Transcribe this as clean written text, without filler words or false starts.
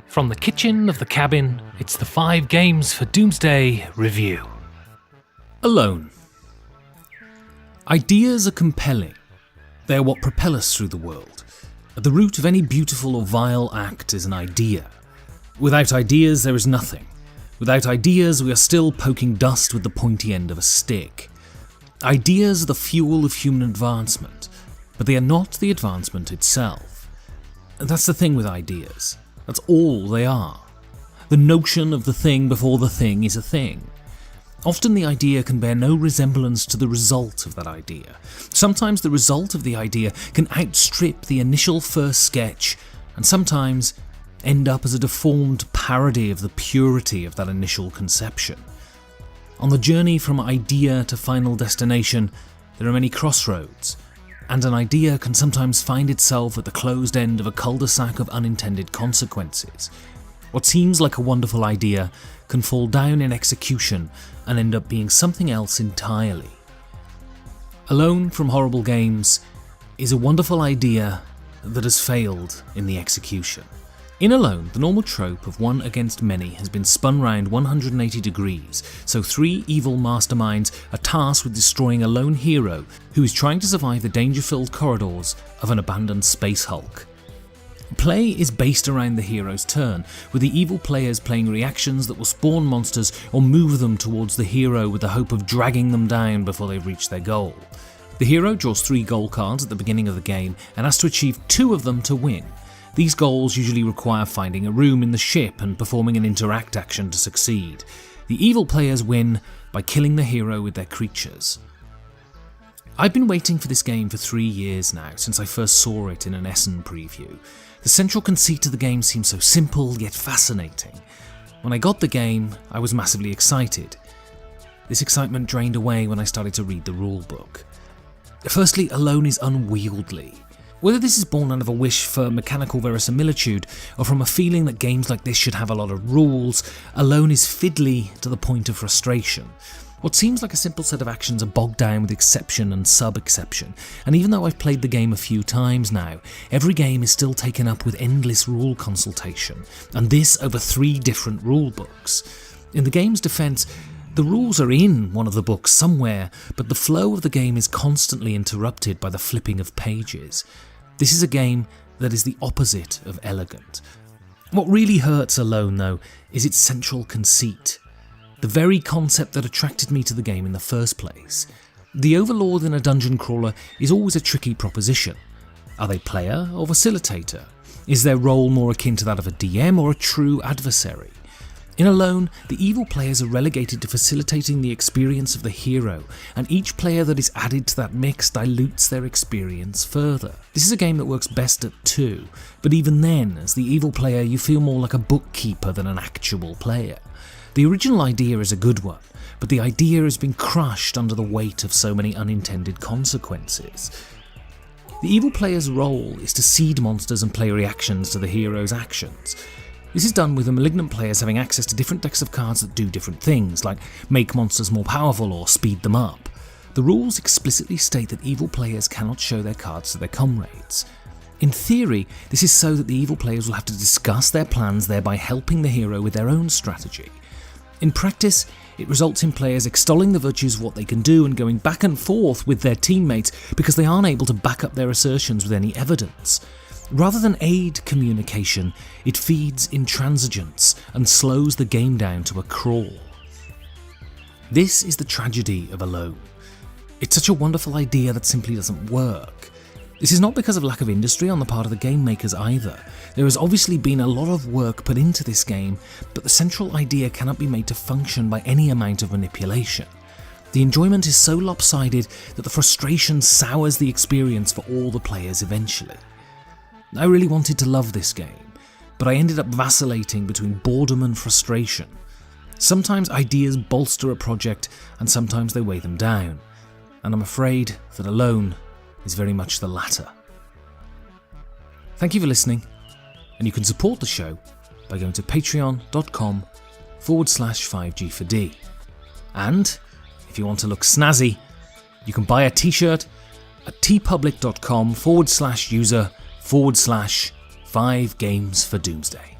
From the kitchen of the cabin, it's the 5 Games for Doomsday review. Alone. Ideas are compelling. They are what propel us through the world. At the root of any beautiful or vile act is an idea. Without ideas, there is nothing. Without ideas, we are still poking dust with the pointy end of a stick. Ideas are the fuel of human advancement, but they are not the advancement itself. That's the thing with ideas. That's all they are. The notion of the thing before the thing is a thing. Often the idea can bear no resemblance to the result of that idea. Sometimes the result of the idea can outstrip the initial first sketch, and sometimes end up as a deformed parody of the purity of that initial conception. On the journey from idea to final destination, there are many crossroads, and an idea can sometimes find itself at the closed end of a cul-de-sac of unintended consequences. What seems like a wonderful idea can fall down in execution and end up being something else entirely. Alone from Horrible Games is a wonderful idea that has failed in the execution. In Alone, the normal trope of one against many has been spun round 180 degrees, so 3 evil masterminds are tasked with destroying a lone hero who is trying to survive the danger-filled corridors of an abandoned space hulk. Play is based around the hero's turn, with the evil players playing reactions that will spawn monsters or move them towards the hero with the hope of dragging them down before they reach their goal. The hero draws 3 goal cards at the beginning of the game and has to achieve 2 of them to win. These goals usually require finding a room in the ship and performing an interact action to succeed. The evil players win by killing the hero with their creatures. I've been waiting for this game for 3 years now, since I first saw it in an Essen preview. The central conceit of the game seems so simple yet fascinating. When I got the game, I was massively excited. This excitement drained away when I started to read the rulebook. Firstly, Alone is unwieldy. Whether this is born out of a wish for mechanical verisimilitude or from a feeling that games like this should have a lot of rules, Alone is fiddly to the point of frustration. What seems like a simple set of actions are bogged down with exception and sub-exception, and even though I've played the game a few times now, every game is still taken up with endless rule consultation, and this over 3 different rule books. In the game's defence, the rules are in one of the books somewhere, but the flow of the game is constantly interrupted by the flipping of pages. This is a game that is the opposite of elegant. What really hurts Alone, though, is its central conceit. The very concept that attracted me to the game in the first place. The Overlord in a dungeon crawler is always a tricky proposition. Are they player or facilitator? Is their role more akin to that of a DM or a true adversary? In Alone, the evil players are relegated to facilitating the experience of the hero, and each player that is added to that mix dilutes their experience further. This is a game that works best at 2, but even then, as the evil player, you feel more like a bookkeeper than an actual player. The original idea is a good one, but the idea has been crushed under the weight of so many unintended consequences. The evil player's role is to seed monsters and play reactions to the hero's actions. This is done with the malignant players having access to different decks of cards that do different things, like make monsters more powerful or speed them up. The rules explicitly state that evil players cannot show their cards to their comrades. In theory, this is so that the evil players will have to discuss their plans, thereby helping the hero with their own strategy. In practice, it results in players extolling the virtues of what they can do and going back and forth with their teammates because they aren't able to back up their assertions with any evidence. Rather than aid communication, it feeds intransigence and slows the game down to a crawl. This is the tragedy of Alone. It's such a wonderful idea that simply doesn't work. This is not because of lack of industry on the part of the game makers either. There has obviously been a lot of work put into this game, but the central idea cannot be made to function by any amount of manipulation. The enjoyment is so lopsided that the frustration sours the experience for all the players eventually. I really wanted to love this game, but I ended up vacillating between boredom and frustration. Sometimes ideas bolster a project and sometimes they weigh them down, and I'm afraid that Alone is very much the latter. Thank you for listening, and you can support the show by going to patreon.com/5G4D. And if you want to look snazzy, you can buy a t-shirt, at tpublic.com/user/5 games for Doomsday.